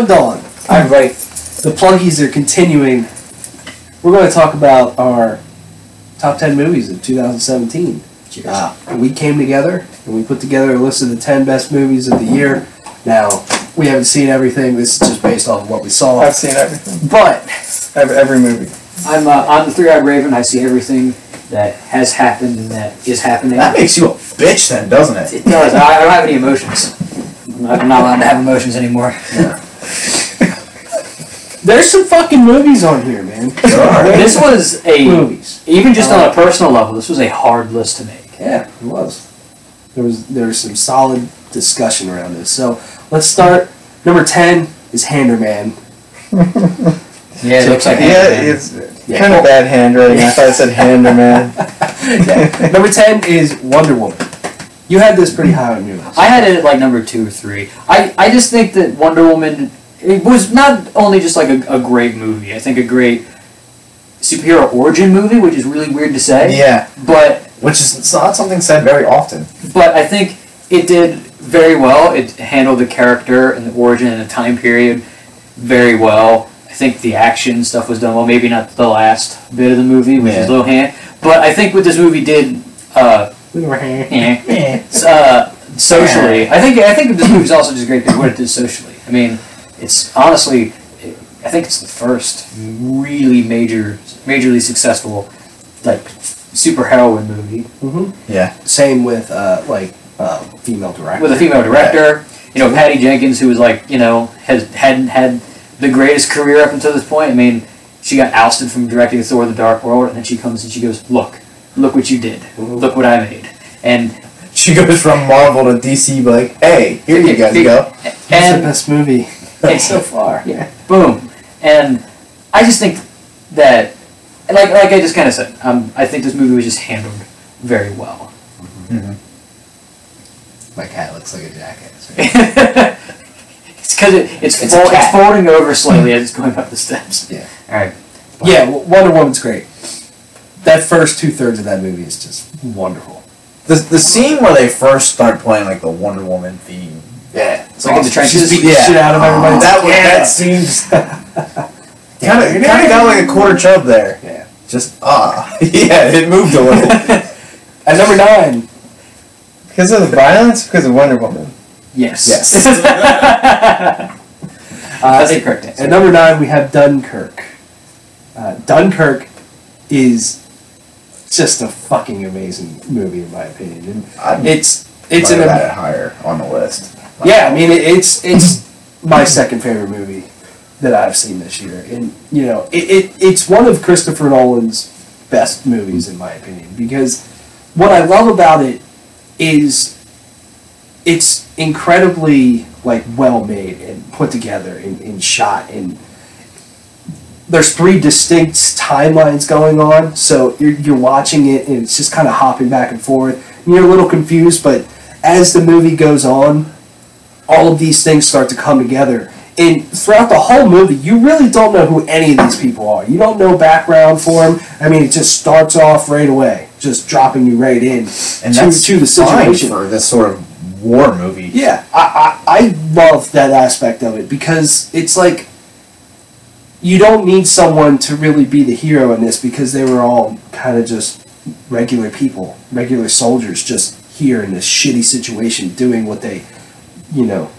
plugged on. Hi, everybody. The pluggies are continuing. We're going to talk about our top 10 movies of 2017. We came together and we put together a list of the 10 best movies of the year. Now, we haven't seen everything. This is just based off of what we saw. I've seen everything. But Every movie. I'm the Three-Eyed Raven. I see everything that has happened and that is happening. That makes you a bitch then, doesn't it? It does. I don't have any emotions. I'm not allowed to have emotions anymore. Yeah. there's some fucking movies on here, man. This was movies. Even just on a personal level, this was a hard list to make. Yeah, it was. There was some solid discussion around this. So let's start. Number 10 is Handerman. Yeah, it looks like It's kind of bad handwriting. I thought it said Handerman. Yeah. Number 10 is Wonder Woman. You had this pretty high on your list. I had it at like number 2 or 3. I just think that Wonder Woman, it was not only just like a great movie. I think a great superhero origin movie, which is really weird to say. Yeah. But Which is not something said very often. But I think it did very well. It handled the character and the origin and the time period very well. I think the action stuff was done well. Maybe not the last bit of the movie, which is a little hand. But I think what this movie did socially, I think this movie is also just great because what it did socially. I mean, it's honestly, I think it's the first really majorly successful like superheroine movie. Mm-hmm. Yeah. Same with female director. With a female director, you know, Patty Jenkins, who was like, you know, hadn't had the greatest career up until this point. I mean, she got ousted from directing Thor: The Dark World, and then she comes and she goes, look what you did. Look what I made. And she goes from Marvel to DC, like, hey, here you guys go. It's the best movie so far. Yeah. Boom. And I just think that, like I just kind of said, I think this movie was just handled very well. Mm-hmm. My cat looks like a jackass. Right? It's because it's folding over slowly as it's going up the steps. Yeah. All right. Yeah, Wonder Woman's great. That first 2/3 of that movie is just wonderful. The scene where they first start playing like the Wonder Woman theme. Yeah. It's like in the trenches. Just beat the shit out of everybody. That seems kind of got like a quarter chub there. Yeah. Just yeah, it moved a little. At number 9. Because of the violence? Because of Wonder Woman? Yes. That's the correct answer. At number 9, we have Dunkirk. Dunkirk is just a fucking amazing movie, in my opinion. And it's an higher on the list. Yeah, I mean it's my second favorite movie that I've seen this year, and you know it's one of Christopher Nolan's best movies in my opinion, because what I love about it is it's incredibly like well made and put together and shot, and there's 3 distinct timelines going on, so you're watching it and it's just kind of hopping back and forth, and you're a little confused, but as the movie goes on, all of these things start to come together. And throughout the whole movie, you really don't know who any of these people are. You don't know background for them. I mean, it just starts off right away, just dropping you right in and to the situation. For this sort of war movie. Yeah, I love that aspect of it, because it's like you don't need someone to really be the hero in this, because they were all kind of just regular people, regular soldiers, just here in this shitty situation doing what they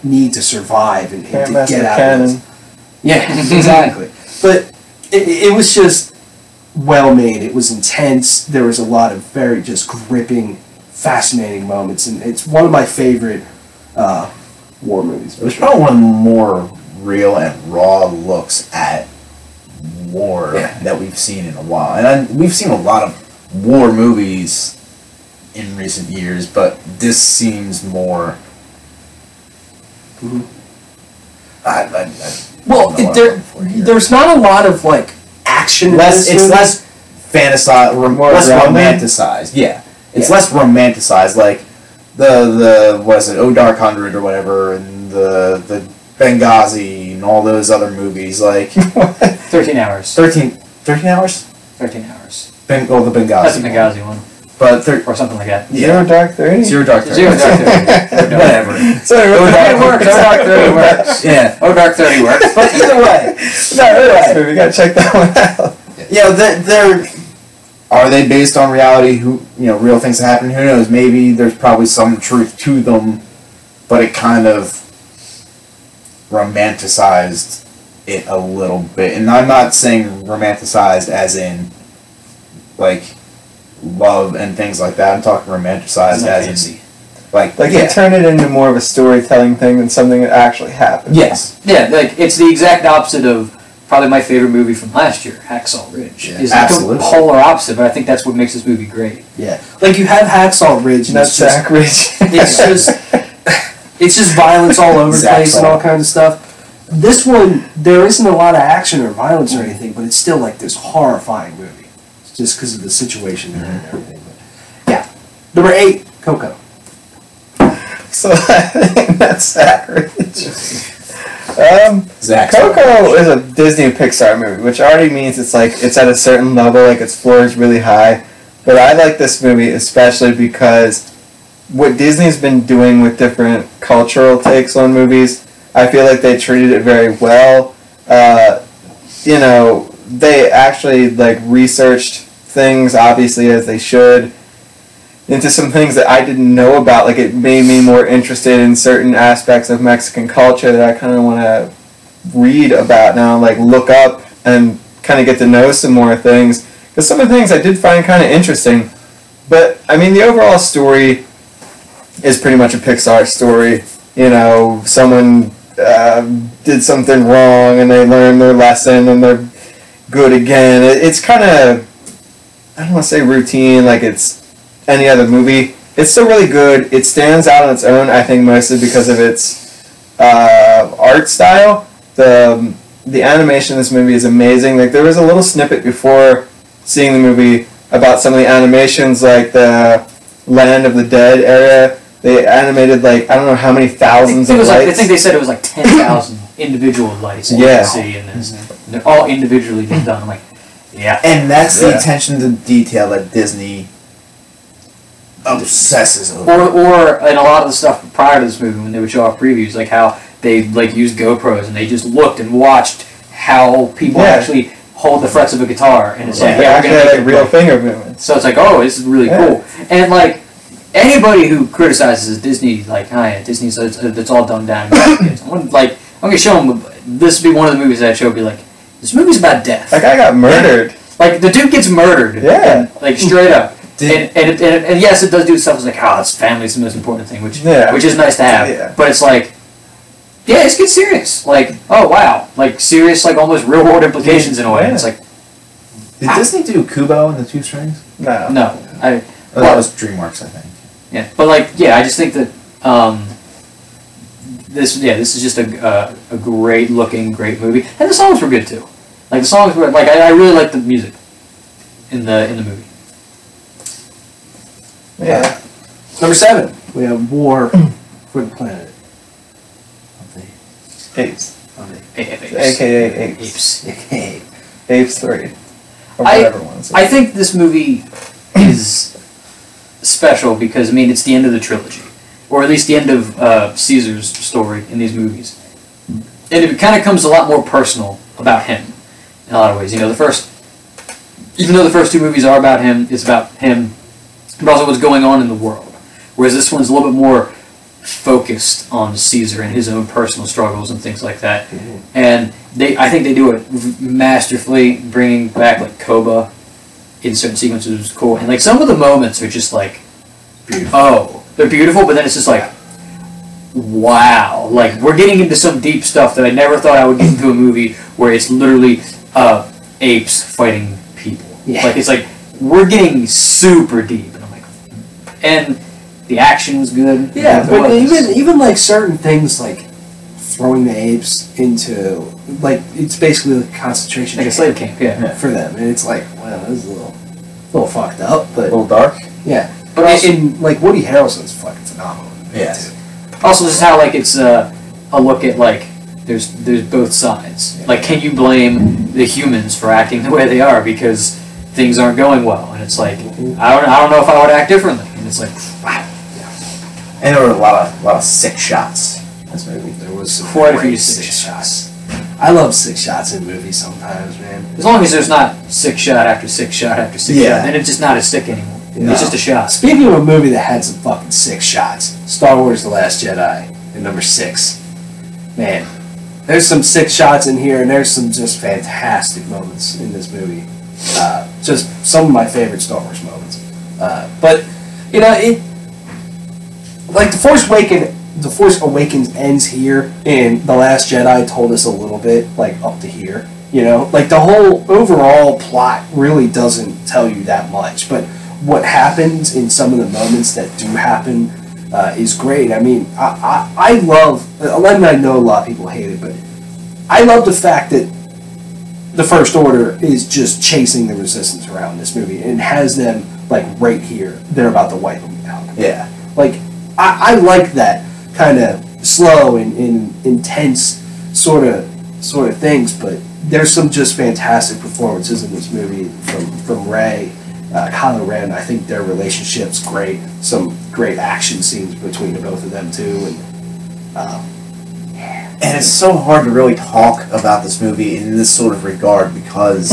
need to survive and to get out of it. Yeah, exactly. But it was just well made. It was intense. There was a lot of very just gripping, fascinating moments, and it's one of my favorite war movies. It was probably one of the more real and raw looks at war that we've seen in a while. And we've seen a lot of war movies in recent years, but this seems more... Mm-hmm. There's not a lot of like action. It's less fantasized, less romanticized. Yeah, it's less romanticized. Like the what is it, O Dark Hundred or whatever, and the Benghazi and all those other movies. Like 13 hours. 13 hours. 13 hours. The Benghazi. That's the Benghazi one. But they're, or something like that. Zero Dark 30? Zero Dark Thirty. Zero Dark 30. Whatever. So It works. Oh Dark 30 works. Yeah. Oh Dark 30 works. But either way, We gotta check that one out. yeah, they're are they based on reality? Who real things that happen? Who knows? Maybe there's probably some truth to them, but it kind of romanticized it a little bit. And I'm not saying romanticized as in like love and things like that. I'm talking romanticized as in like They turn it into more of a storytelling thing than something that actually happened. Yes. Yeah, like it's the exact opposite of probably my favorite movie from last year, Hacksaw Ridge. Yeah, is absolutely. the polar opposite, but I think that's what makes this movie great. Yeah, like you have Hacksaw Ridge, and Not it's just, Zach Ridge. it's just violence all over the Zach place and Saw. all kinds of stuff. This one, there isn't a lot of action or violence or anything, but it's still like this horrifying movie, just because of the situation they're in and everything. But yeah, number 8, Coco. So that's Zach Ridge. Zach. Coco is a Disney and Pixar movie, which already means it's at a certain level, like its floor is really high. But I like this movie especially because what Disney's been doing with different cultural takes on movies, I feel like they treated it very well. They actually researched things, obviously as they should, into some things that I didn't know about. Like, it made me more interested in certain aspects of Mexican culture that I kind of want to read about now, look up and kind of get to know some more things. Because some of the things I did find kind of interesting. But, I mean, the overall story is pretty much a Pixar story. Someone did something wrong and they learn their lesson and they're good again. It's kind of, I don't want to say routine, like it's any other movie. It's still really good. It stands out on its own, I think, mostly because of its art style. The animation in this movie is amazing. There was a little snippet before seeing the movie about some of the animations, like the Land of the Dead area. They animated I don't know how many thousands of lights. I think they said it was 10,000 individual lights you can see in this. And they're all individually done. I'm like, yeah. And that's the attention to detail that Disney obsesses over. Or in a lot of the stuff prior to this movie, when they would show off previews, like how they used GoPros and they just looked and watched how people actually hold the frets of a guitar, and it's we're gonna make real finger movements. So it's oh, this is really cool. And anybody who criticizes Disney, Disney's it's all dumbed down. I'm gonna show them. This would be one of the movies that I'd show. Be this movie's about death. That guy got murdered. The dude gets murdered. Yeah. And, straight up. And yes, it does do stuff. It's it's family's the most important thing, which is nice to have. Yeah. But it's let's get serious. Oh wow, serious, almost real world implications in a way. Yeah. And it's Did Disney do Kubo and the Two Strings? No. no, That was DreamWorks, I think. yeah, but I just think that this is just a great looking, great movie, and the songs were good too. The songs were I really liked the music in the movie. Yeah. Number 7, we have War for the Planet of the Apes. Apes. AKA Apes. Apes. Apes 3. Or I- whatever one. I think this movie is special because it's the end of the trilogy, or at least the end of Caesar's story in these movies, and it kind of comes a lot more personal about him in a lot of ways. Even though the first two movies are about him, it's about him, but also what's going on in the world. Whereas this one's a little bit more focused on Caesar and his own personal struggles and things like that. Mm-hmm. And I think they do it masterfully, bringing back Koba in certain sequences was cool. And some of the moments are just beautiful. oh, they're beautiful, but then it's just wow. We're getting into some deep stuff that I never thought I would get into a movie where it's literally apes fighting people. Yeah. It's we're getting super deep, and I'm and the action was good. Yeah, It but was. even certain things throwing the apes into it's basically a concentration a camp slave camp, yeah. for them, and it's wow, this is a little fucked up, A but little dark? yeah. But also, and Woody Harrelson's fucking phenomenal. Yes. also just how it's a look at there's both sides. Yeah. Can you blame the humans for acting the way they are? Because things aren't going well, and it's like I don't know if I would act differently, and it's like wow. And there were a lot of sick shots in this movie. There was some Quite a few great sick shots. I love sick shots in movies sometimes, man. As long as there's not sick shot after sick shot after sick Yeah. shot, then it's just not as sick anymore. No. It's just a shot. Speaking of a movie that had some fucking sick shots, Star Wars: The Last Jedi, at number 6. Man, there's some sick shots in here, and there's some just fantastic moments in this movie. Just some of my favorite Star Wars moments. But you know, it like The Force Awakens ends here, and The Last Jedi told us a little bit, like up to here. You know, like the whole overall plot really doesn't tell you that much, but what happens in some of the moments that do happen is great. I mean, I love, I know a lot of people hate it, but I love the fact that the First Order is just chasing the Resistance around this movie and has them, like, right here. They're about to wipe them out. Yeah. Like, I like that kind of slow and intense sort of things, but there's some just fantastic performances in this movie from Rey, Kylo Ren. I think their relationship's great. Some great action scenes between the both of them too, And it's so hard to really talk about this movie in this sort of regard because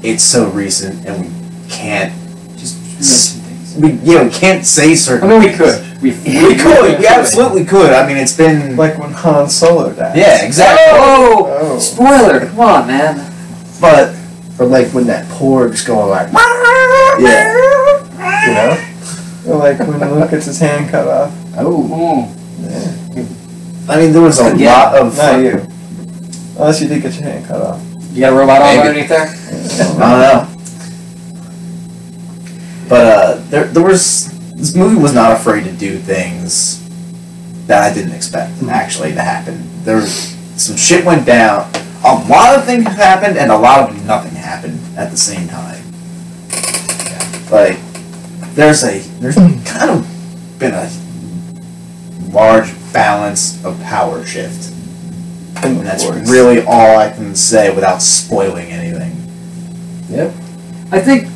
it's so recent and we can't Just mention things. we can't say certain I mean, we things. could. We absolutely could. I mean, it's been Like when Han Solo died. yeah, exactly. Oh, Oh. spoiler! Come on, man. But or like when that porg's going like, yeah, you know, Or like when Luke gets his hand cut off. Oh, Yeah. I mean, there was a Yeah. lot of. Not you. Unless you did get your hand cut off. you got a robot arm Maybe. underneath there? I don't know. But there was this movie was not afraid to do things that I didn't expect actually to happen. There was some shit went down. A lot of things happened, and a lot of nothing happened at the same time. Like there's kind of been a large balance of power shift, And and that's Force. really all I can say without spoiling anything. yep. I think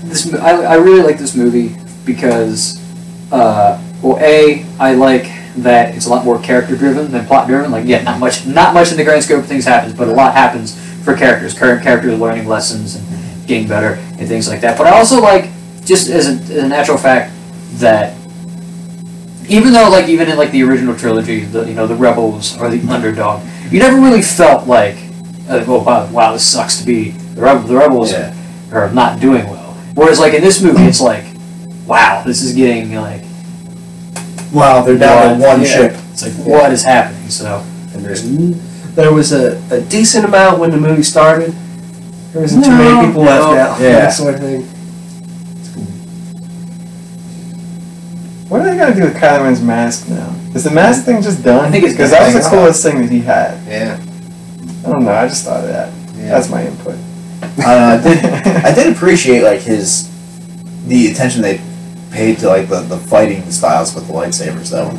I really like this movie because, well, I like that it's a lot more character driven than plot driven. Like, yeah, not much in the grand scope of things happens, but a lot happens for characters. Current characters learning lessons and getting better and things like that. But I also like, just as a natural fact, that even though, like, even in like the original trilogy, the rebels are the underdog. You never really felt like, oh wow, this sucks to be the rebels. Yeah. Are not doing well. Whereas, like, in this movie, it's like, wow, this is getting, like... Wow, they're down to one yeah. ship. It's like, what is happening? So, And there was a decent amount when the movie started. There wasn't too many people left out. Yeah. That sort of thing. What are they gonna do with Kylo Ren's mask now? Is the mask thing just done? I think it's because done. that was the coolest thing that he had. Yeah. I don't know. I just thought of that. Yeah. That's my input. I did appreciate like the attention they paid to like the fighting styles with the lightsabers though,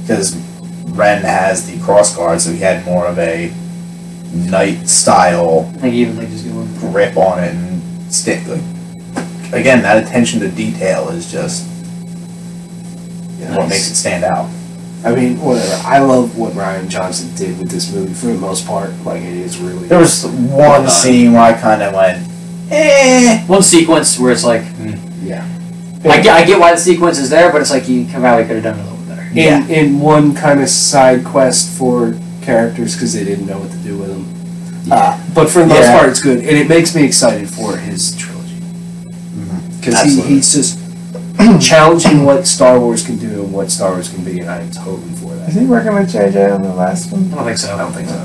because Ren has the cross guard, so he had more of a knight style I think even, like, just going... grip on it and stick. Like, again, that attention to detail is just what Nice. makes it stand out. I mean, whatever. I love what Rian Johnson did with this movie for the most part. Like, it is really. There was one done. scene where I kind of went, eh. One sequence where it's like, Yeah. I get why the sequence is there, but it's like, you probably could have done it a little bit better. Yeah. In one kind of side quest for characters because they didn't know what to do with them. But for the most Yeah. part, it's good, and it makes me excited for his trilogy because Absolutely. he's just challenging what Star Wars can do and what Star Wars can be, and I'm totally for Is that. he working with JJ on the last one? I don't think so. I don't think so.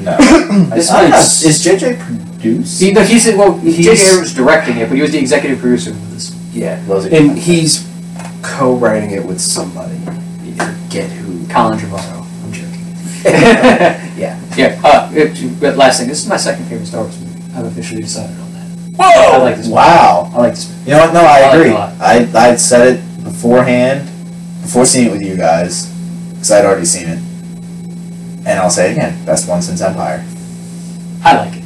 No. No. This I don't know, one's- is JJ produced? He said, well, He's- J.J. Abrams directing it, but he was the executive producer of this. Yeah, Was he? and he's co-writing it with somebody. You forget who. Colin Trevorrow. I'm joking. Yeah. Yeah. But last thing, this is my second favorite Star Wars movie. I've officially decided on that. Whoa! I like this movie. Wow. I like this movie. You know what? No, I I like it agree. a lot. I'd said it beforehand, before seeing it with you guys, because I'd already seen it. And I'll say it again. Best one since Empire. I like it.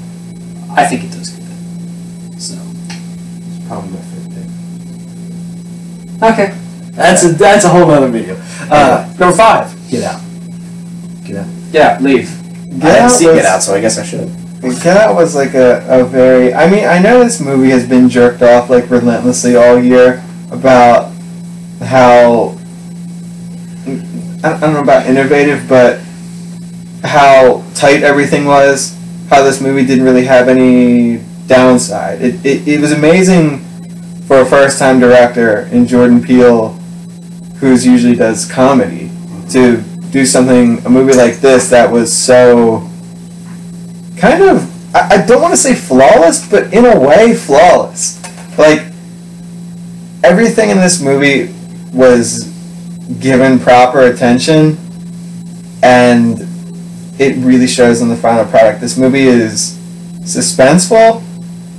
I think it does good. So, I'm with it. Okay. That's a whole other video. Number 5, Get Out. Get Out. Yeah, leave. I didn't see Get Out, so I guess I should. Get Out was like a very... I mean, I know this movie has been jerked off like relentlessly all year about how... I don't know about innovative, but how tight everything was, how this movie didn't really have any downside. It was amazing for a first-time director in Jordan Peele, who usually does comedy, to do a movie like this that was so kind of, I don't want to say flawless, but in a way flawless. Like, everything in this movie was given proper attention, and it really shows in the final product. This movie is suspenseful.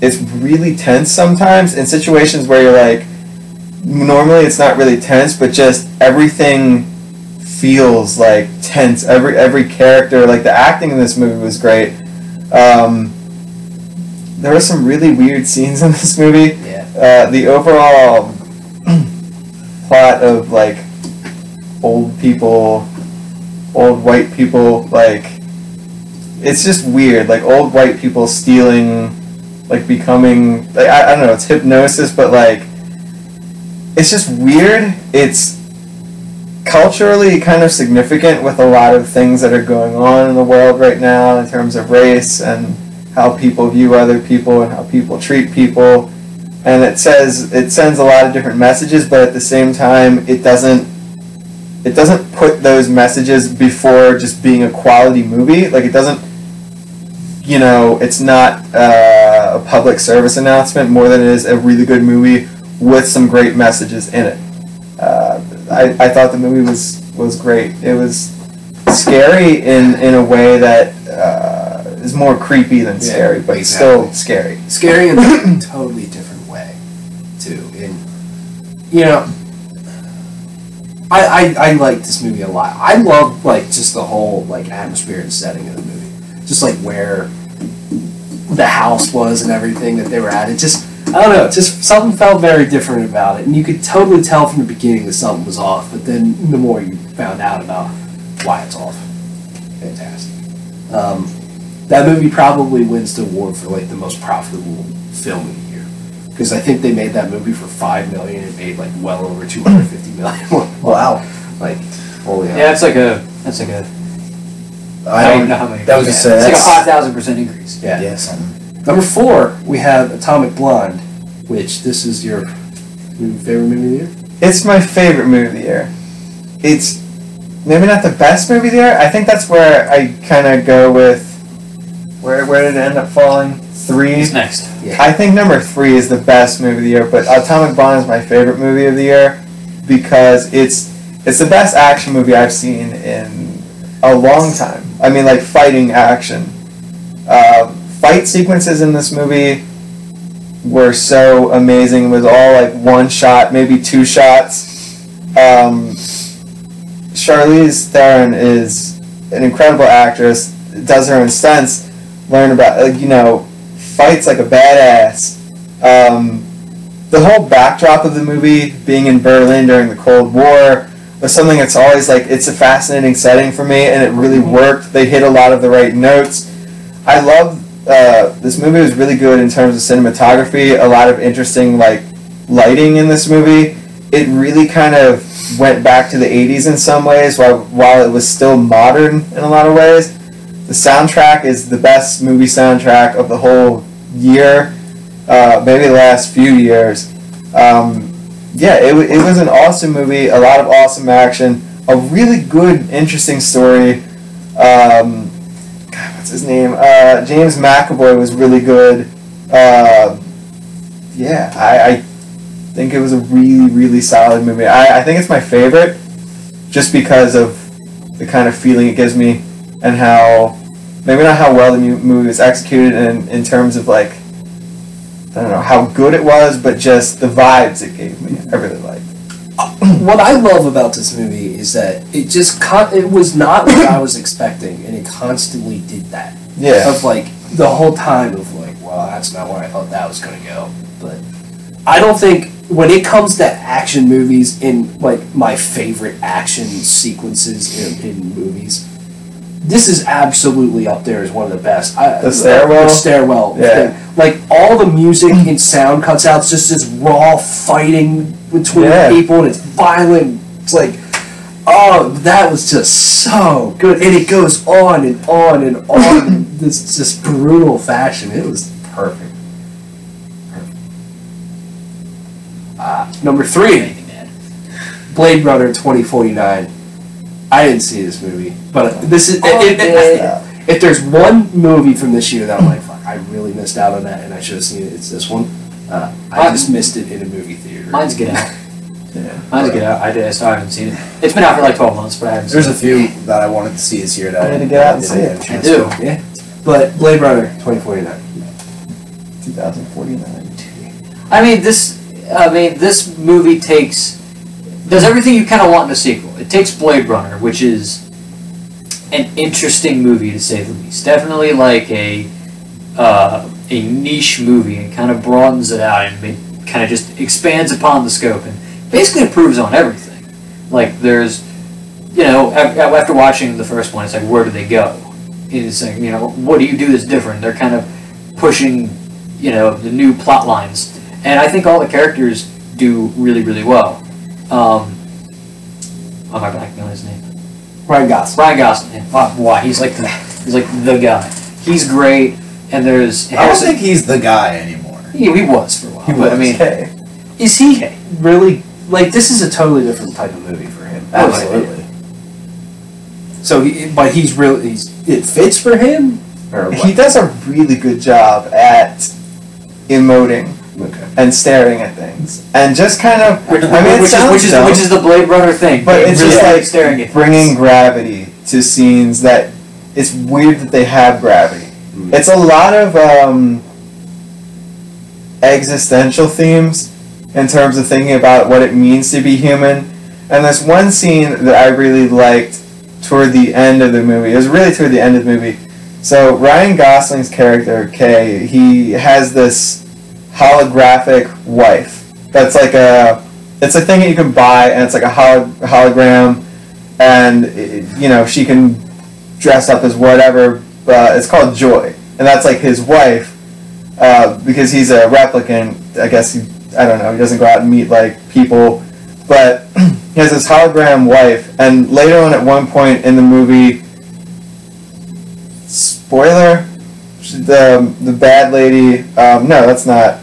It's really tense sometimes in situations where you're like, normally it's not really tense, but just everything feels like tense. Every character, like the acting in this movie was great. There were some really weird scenes in this movie. Yeah. The overall plot of like old white people, like, it's just weird. Like old white people stealing, like becoming, like, I don't know, it's hypnosis, but like, it's just weird. It's culturally kind of significant with a lot of things that are going on in the world right now in terms of race and how people view other people and how people treat people. And it sends a lot of different messages, but at the same time, it doesn't put those messages before just being a quality movie. Like, it doesn't, you know, it's not a public service announcement more than it is a really good movie with some great messages in it. I thought the movie was great. It was scary in a way that is more creepy than scary, but still scary. Scary in a totally different way, too. And, you know, I like this movie a lot. I love, like, just the whole, like, atmosphere and setting of the movie. Just, like, where the house was and everything that they were at. It just, I don't know, just something felt very different about it. And you could totally tell from the beginning that something was off, but then the more you found out about why it's off. Fantastic. That movie probably wins the award for, like, the most profitable film of the year. Because I think they made that movie for $5 million and it made, like, well over $250 million. Wow. Like, holy hell. Yeah, that's like a. I don't even know how many. That was just it's like a 5,000% increase. Yeah. Yeah, something. Number 4, we have Atomic Blonde, which this is your favorite movie of the year? It's my favorite movie of the year. It's maybe not the best movie of the year. I think that's where I kind of go with, where did it end up falling? 3? Who's next? Yeah. I think number 3 is the best movie of the year, but Atomic Blonde is my favorite movie of the year because it's the best action movie I've seen in a long time. I mean, like, fighting action. Fight sequences in this movie were so amazing. It was all like one shot, maybe 2 shots. Charlize Theron is an incredible actress. Does her own stunts. Learn about, like, you know, fights like a badass. The whole backdrop of the movie, being in Berlin during the Cold War, was something that's always, like, it's a fascinating setting for me, and it really worked. They hit a lot of the right notes. I love, this movie was really good in terms of cinematography, a lot of interesting, like, lighting in this movie. It really kind of went back to the 80s in some ways, while it was still modern in a lot of ways. The soundtrack is the best movie soundtrack of the whole year, maybe the last few years. Yeah, it was an awesome movie, a lot of awesome action, a really good, interesting story. God, what's his name? James McAvoy was really good. Yeah, I think it was a really, really solid movie. I think it's my favorite just because of the kind of feeling it gives me and how, maybe not how well the movie was executed in terms of, like, I don't know how good it was, but just the vibes it gave me. I really liked. What I love about this movie is that it was not what I was expecting, and it constantly did that. Yeah. Of, like, the whole time of, like, well, that's not where I thought that was going to go. But I don't think when it comes to action movies, in like my favorite action sequences in movies, this is absolutely up there as one of the best. The stairwell? The stairwell. Yeah. Thing. Like, all the music and sound cuts out, it's just this raw fighting between people, and it's violent. It's like, oh, that was just so good. And it goes on and on and on in this just brutal fashion. It was perfect. Number 3, Blade Runner 2049. I didn't see this movie, but this is if there's one movie from this year that I'm like, fuck, I really missed out on that, and I should have seen it. It's this one. I just missed it in a movie theater. Mine's Get Out. Yeah. Mine's Get Out. I still haven't seen it. It's been out for like 12 months, but I haven't There's seen a few that I wanted to see this year that I need to get out and see it. I do. Yeah, but Blade Runner 2049. 2049. I mean, this movie does everything you kind of want in a sequel. It takes Blade Runner, which is an interesting movie to say the least. Definitely like a niche movie, and kind of broadens it out and kind of just expands upon the scope and basically improves on everything. Like, there's, after watching the first one, it's like, where do they go? It's like, what do you do that's different? They're kind of pushing, the new plot lines. And I think all the characters do really, really well. I'm blanking on his name. Ryan Gosling. Ryan Gosling. Why? He's like the guy. He's great. And there's. I don't think he's the guy anymore. He was for a while. He but was. I mean, Hey. is he Really, like, this is a totally different type of movie for him. Absolutely. So, it fits for him? Or what? He does a really good job at emoting Okay. and staring at things, and just kind of. Which sounds dumb, is the Blade Runner thing. but it's really just like staring at bringing things. gravity to scenes that it's weird that they have gravity. Mm. It's a lot of existential themes in terms of thinking about what it means to be human. And there's one scene that I really liked toward the end of the movie. It was really toward the end of the movie. So Ryan Gosling's character, Kay, he has this holographic wife. That's like it's a thing that you can buy, and it's like a hologram, and she can dress up as whatever. It's called Joy, and that's like his wife, because he's a replicant. I guess I don't know. He doesn't go out and meet like people, but he has this hologram wife. And later on, at one point in the movie, spoiler, the bad lady. No, that's not.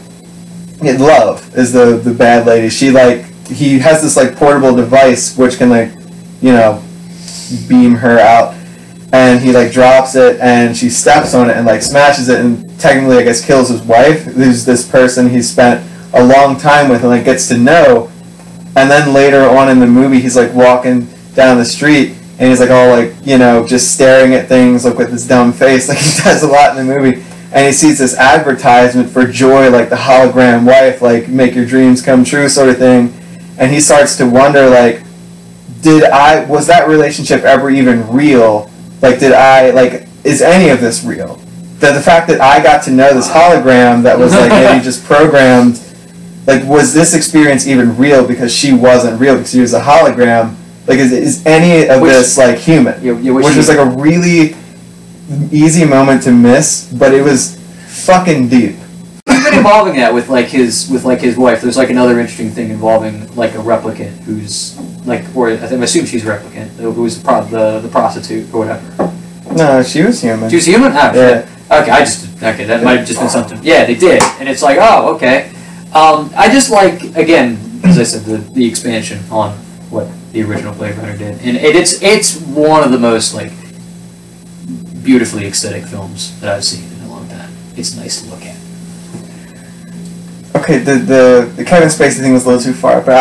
Love is the bad lady. He has this like portable device which can beam her out, and he drops it, and she steps on it and smashes it, and technically I guess kills his wife, who's this person he spent a long time with and gets to know. And then later on in the movie, he's walking down the street, and he's all just staring at things with his dumb face, he does a lot in the movie. And he sees this advertisement for Joy, the hologram wife, make your dreams come true sort of thing. And he starts to wonder, was that relationship ever even real? Is any of this real? The fact that I got to know this hologram that was maybe just programmed, was this experience even real because she wasn't real because she was a hologram? Is any of this human? Which was a really easy moment to miss, but it was fucking deep. He's been involving that with his wife. There's another interesting thing involving a replicant who's or I assume she's a replicant, who's the prostitute or whatever. No, she was human. She was human? Oh, yeah. Okay, that might have just been something. Yeah, they did, and it's oh, okay. I just again, as I said, the expansion on what the original Blade Runner did, and it's one of the most beautifully aesthetic films that I've seen in a long time. It's nice to look at. Okay, the Kevin Spacey thing was a little too far, but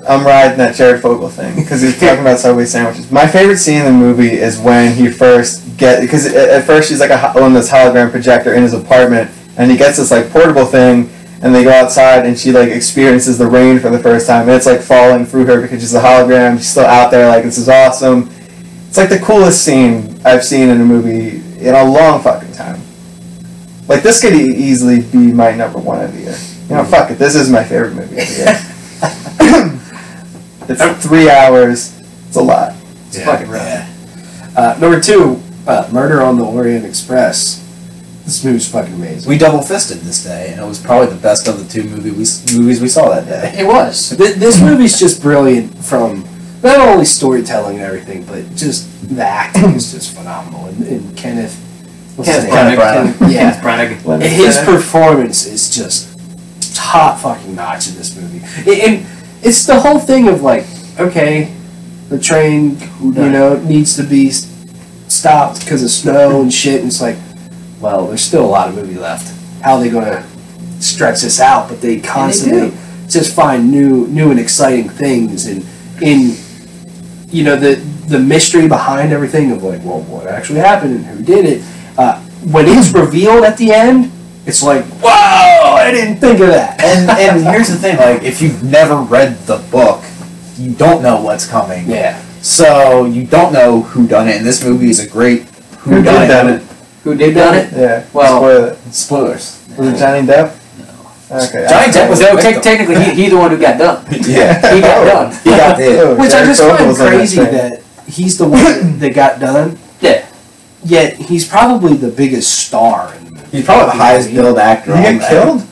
I'm riding that Jared Fogle thing because he's talking about Subway sandwiches. My favorite scene in the movie is when he first because at first she's on this hologram projector in his apartment, and he gets this portable thing, and they go outside, and she experiences the rain for the first time, and it's falling through her because she's a hologram. She's still out there, this is awesome. It's the coolest scene I've seen in a movie in a long fucking time. This could easily be my number one of the year. You know, fuck it. This is my favorite movie of the year. It's 3 hours. It's a lot. It's fucking rough. Yeah. Number 2, Murder on the Orient Express. This movie's fucking amazing. We double fisted this day, and it was probably the best of the 2 movies we saw that day. It was. This movie's just brilliant from not only storytelling and everything, but just the acting is just phenomenal. And Kenneth Branagh. Yeah. Branagh. His performance is just top fucking notch in this movie. And it's the whole thing of like, okay, the train, needs to be stopped because of snow and shit. And it's like, well, there's still a lot of movie left. How are they going to stretch this out? But they constantly just find new and exciting things, and in the mystery behind everything of like, well, what actually happened and who did it. When it's revealed at the end, it's like, whoa, I didn't think of that. And here's the thing, like, if you've never read the book, you don't know what's coming. Yeah. So you don't know who done it, and this movie is a great Who done it? Who did done it? Yeah. Well, Spoil it. Spoilers. Was it Johnny Depp? No. Okay. Johnny Depp was No, the victim. technically, he the one who got done. Yeah. He got done. He got the Oh, Which I Jared just Fogle find was on crazy train. that he's the one that got done, Yeah. yet he's probably the biggest star in the movie. He's probably the highest billed actor. Did he on get that. killed?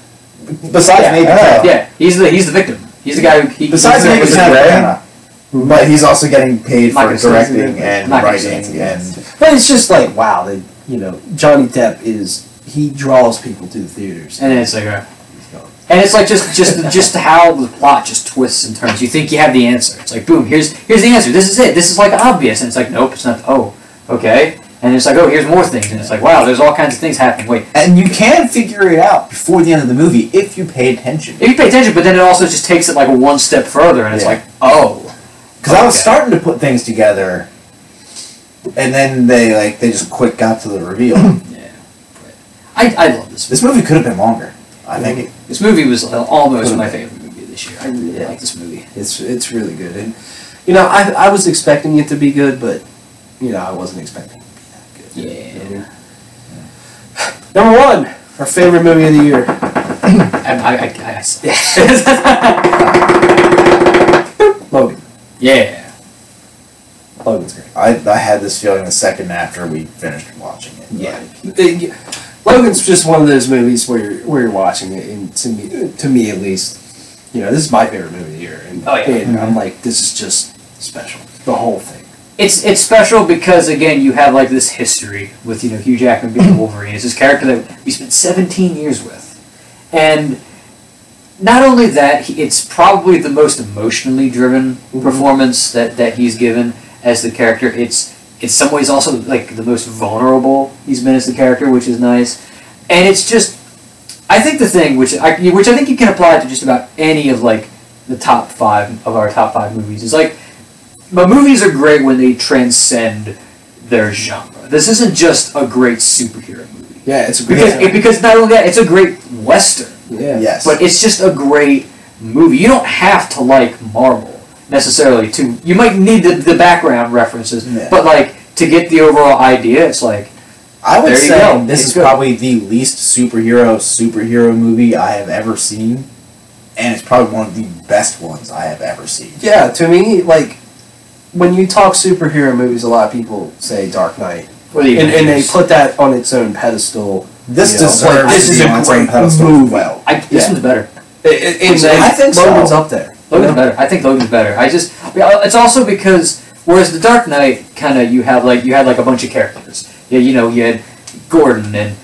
Besides Yeah. maybe Oh. Kenneth. Yeah. He's the victim. He's the guy who. Besides He's maybe the Kenneth Ray. Branagh. But he's also getting paid for Michael directing Scorsese. and Michael writing Scorsese. and But it's just like, wow, Johnny Depp he draws people to the theaters. And then it's like, and it's like just how the plot just twists and turns. You think you have the answer. It's like, boom, here's the answer. This is it. This is like obvious. And it's like, nope, it's not. Oh, okay. And it's like, oh, here's more things. And it's like, wow, there's all kinds of things happening. Wait. and you can figure it out before the end of the movie if you pay attention. If you pay attention, but then it also just takes it like one step further, and it's Yeah. like, oh. Because I was Okay. starting to put things together, and then they just quick got to the reveal. Yeah. I love this. This movie could have been longer. I think This movie was almost my favorite movie this year. I really like this movie. It's really good. And, I was expecting it to be good, but, I wasn't expecting it to be that good. Yeah. Number 1, our favorite movie of the year. Logan. Yeah. Logan's great. I had this feeling the second after we finished watching it. Logan's just one of those movies where you're watching it, and to me at least, this is my favorite movie of the year, and, Oh, yeah. and I'm like, this is just special, the whole thing. It's special because again you have like this history with Hugh Jackman being Wolverine. It's this character that we spent 17 years with, and not only that, it's probably the most emotionally driven performance that he's given as the character. It's in some ways also like the most vulnerable he's been as the character, which is nice. And it's just, I think the thing which I think you can apply to just about any of like the top 5 of our top 5 movies is like, but movies are great when they transcend their genre. This isn't just a great superhero movie. Yeah, it's a great Because not only that, it's a great Western. yeah. Yes. But it's just a great movie. You don't have to like Marvel necessarily to. You might need the background references, Yeah. but like to get the overall idea, it's like I would There you say go. this It's is good. probably the least superhero movie I have ever seen, and it's probably one of the best ones I have ever seen. Yeah, to me, like, when you talk superhero movies, a lot of people say Dark Knight. what do you And they put that on its own pedestal. This You know, deserves like, this to is be a on its own great pedestal movie. as well. This Yeah. one's better. I think so. Logan's up there. Logan's better. I think Logan's better. It's also because whereas the Dark Knight kind of you had like a bunch of characters. Yeah, you had Gordon and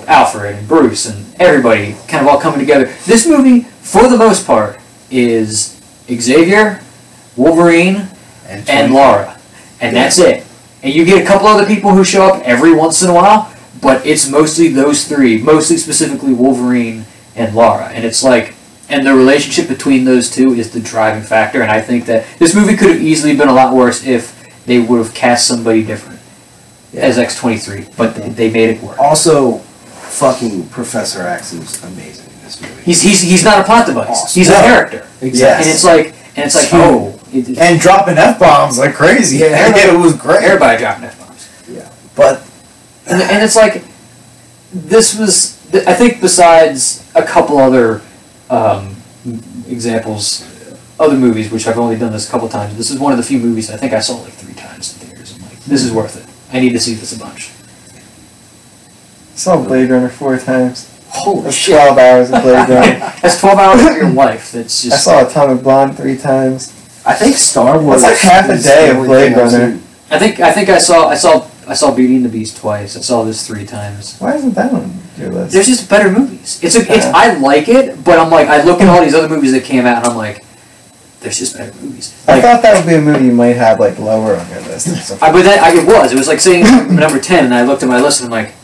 Alfred and Bruce and everybody kind of all coming together. This movie, for the most part, is Xavier, Wolverine, and Laura, and that's it. And you get a couple other people who show up every once in a while, but it's mostly those 3, mostly specifically Wolverine and Laura, and it's like. And the relationship between those 2 is the driving factor, and I think that this movie could have easily been a lot worse if they would have cast somebody different as X-23, but they made it work. Also, fucking Professor X is amazing in this movie. He's not a plot device. Awesome. He's a No. character, Yes. and it's like And dropping F-bombs like crazy. Yeah. It was great. everybody dropping F-bombs. But And it's like, this was, I think besides a couple other examples, other movies which I've only done this a couple times. This is one of the few movies I think I saw like 3 times in theaters. I'm like, this is worth it. I need to see this a bunch. I saw Blade Runner 4 times. Holy That's shit! 12 hours of Blade Runner. That's 12 hours of your life. That's I just. saw Atomic Blonde 3 times. I think Star Wars. That's like half a is day the of only Blade thing I've Runner. seen. I think I saw Beauty and the Beast twice. I saw this 3 times. Why isn't that on your list? There's just better movies. I like it, but I'm like, I look at all these other movies that came out, and I'm like, there's just better movies. I Like, thought that would be a movie you might have like lower on your list. Or something. but it was like saying number 10, and I looked at my list, and I'm like,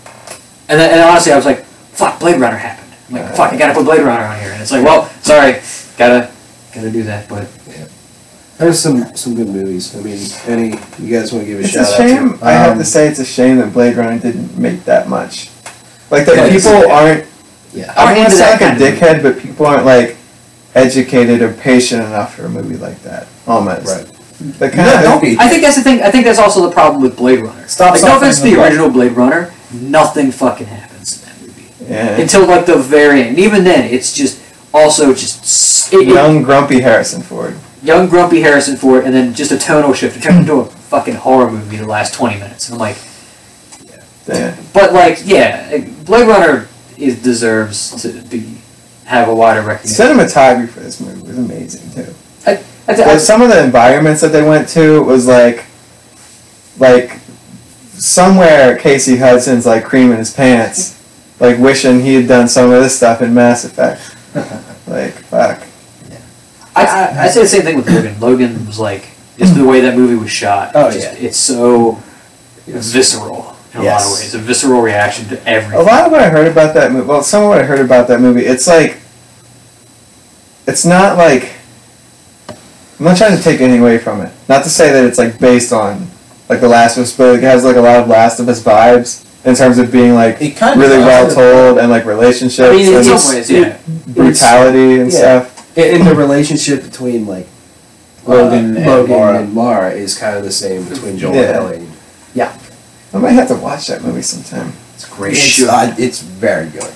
and honestly, I was like, fuck, Blade Runner happened. I'm like, fuck, I gotta put Blade Runner on here, and it's like, well, sorry, gotta do that, but. There's some good movies. I mean, any you guys want to give a It's shout a out shame. to? I have to say, it's a shame that Blade Runner didn't make that much. Like that, Yeah, it's- people aren't. Yeah. I don't want into to that sound like a kind of dickhead, but people aren't like educated or patient enough for a movie like that. Almost. Right. The kind No, of don't be. I think that's the thing. I think that's also the problem with Blade Runner. Stop Like, no offense to softening the the original Blade Runner, nothing fucking happens in that movie yeah. until like the very end. And even then, it's just also just Young grumpy Harrison Ford. young grumpy Harrison Ford, and then just a tonal shift. It turned into a fucking horror movie the last 20 minutes. And I'm like, Yeah. but like, yeah, Blade Runner deserves to have a wider recognition. Cinematography for this movie was amazing too. I Like some of the environments that they went to was like somewhere Casey Hudson's like creaming his pants, like wishing he had done some of this stuff in Mass Effect. Like fuck. I say the same thing with Logan. Logan was like, just the way that movie was shot. Oh, just, yeah. It's so visceral in a lot of ways. A visceral reaction to everything. A lot of what I heard about that movie, well, some of what I heard about that movie, it's like, it's not like, I'm not trying to take anything away from it. Not to say that it's like based on like The Last of Us, but it has like a lot of Last of Us vibes in terms of being like It kind of really well does. told and like relationships I mean, in and some ways, yeah. brutality and yeah. stuff. In the relationship between like Logan and Mara. and Mara is kind of the same between Joel Yeah. and Ellie. Yeah, I might have to watch that movie sometime. it's great. It's very good.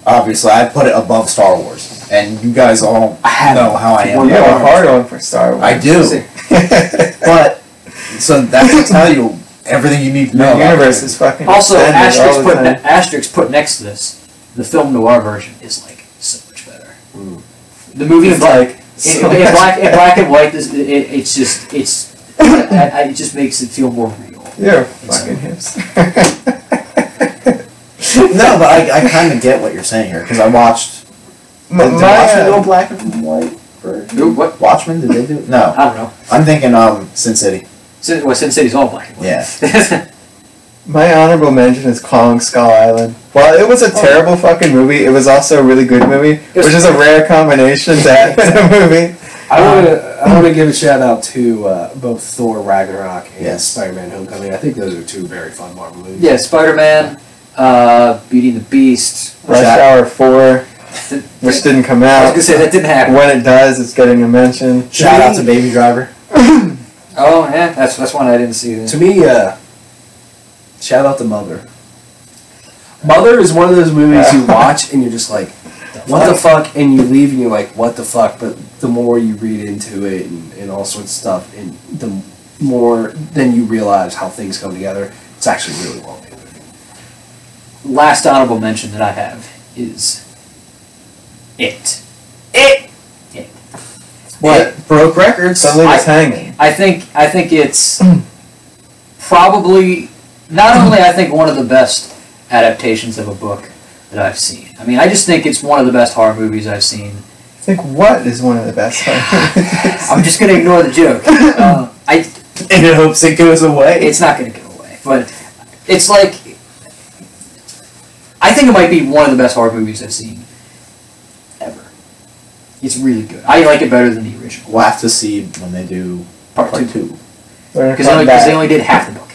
Obviously, I put it above Star Wars, and you guys all know how I am. You have a hard on for Star Wars. I do. But so that will tell you everything you need to know. The about universe it. is fucking Also, expanded all the time. asterisk put next to this, the film noir version is like so much better. Mm. The movie in It's black, like so in much- black and white, it's just it just makes it feel more real. You're a fucking hipster. No, but I kind of get what you're saying here because I watched. Did Watchmen do a black and white version? Dude, what? Watchmen? Did they do? No, I don't know. I'm thinking Sin City. Sin City's all black and white. Yeah. My honorable mention is Kong Skull Island. While it was a terrible fucking movie, it was also a really good movie, was- which is a rare combination to have in a movie. I want to give a shout out to both Thor Ragnarok and Yes. Spider-Man: Homecoming. I think those are 2 very fun Marvel movies. Yeah, Spider-Man, Beauty and the Beast. Rush Hour 4, which didn't come I was out. gonna say that didn't happen. When it does, it's getting a mention. Shout out to Baby Driver. Oh yeah, that's one I didn't see. To me, shout out to Mother. Mother is one of those movies you watch and you're just like, what the fuck? And you leave and you're like, what the fuck? But the more you read into it and all sorts of stuff, and the more then you realize how things come together, it's actually really well made movie. Last honorable mention that I have is It. What? Broke records. Suddenly it's hanging. I think it's probably not only I think one of the best adaptations of a book that I've seen. I mean, I just think it's one of the best horror movies I've seen. I think what is one of the best I'm just gonna ignore the joke. In hopes it goes away. It's not gonna go away, but it's like I think it might be one of the best horror movies I've seen ever. It's really good. I like it better than the original. We'll have to see when they do Part part two. two. Because they only did half the book.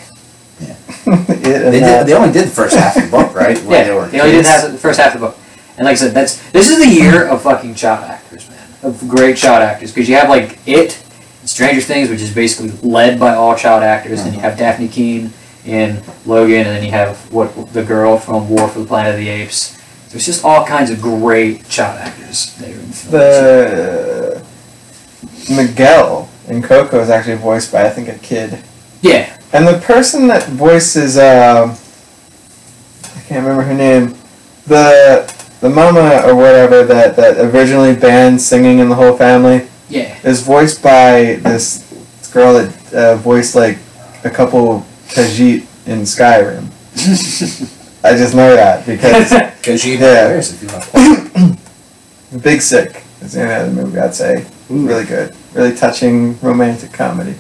They only did the first half of the book, right? When Yeah, they only did the first half of the book. And like I said, this is the year of fucking child actors, man. Of great child actors. Because you have like It, and Stranger Things, which is basically led by all child actors. Then you have Daphne Keane in Logan, and then you have the girl from War for the Planet of the Apes. There's just all kinds of great child actors there in the film. The Miguel in Coco is actually voiced by, I think, a kid. Yeah. And the person that voices, I can't remember her name, the mama or whatever that originally banned singing in the whole family, Yeah. is voiced by this girl that voiced like a couple Khajiit in Skyrim. I just know that because Khajiit Yeah. Bears, if you want. Big Sick is the name of the movie, I'd say. Really good. Really touching romantic comedy.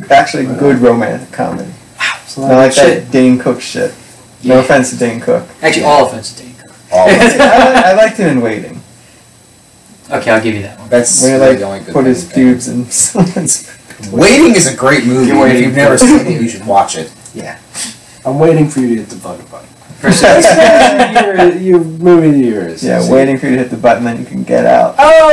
Actually, good romantic comedy. So Not like that Dane Cook shit. No Yeah. offense to Dane Cook. Actually, all offense to Dane Cook. I liked him in Waiting. Okay, I'll give you that one. That's Where he really like the only good put his thing. pubes in someone's. Waiting is a great movie. You're waiting If you've never seen it, you should watch it. Yeah. I'm waiting for you to hit the fucking button. For sure. Your movie of the year is. Yeah, waiting for you to hit the button, then you can get out. Oh!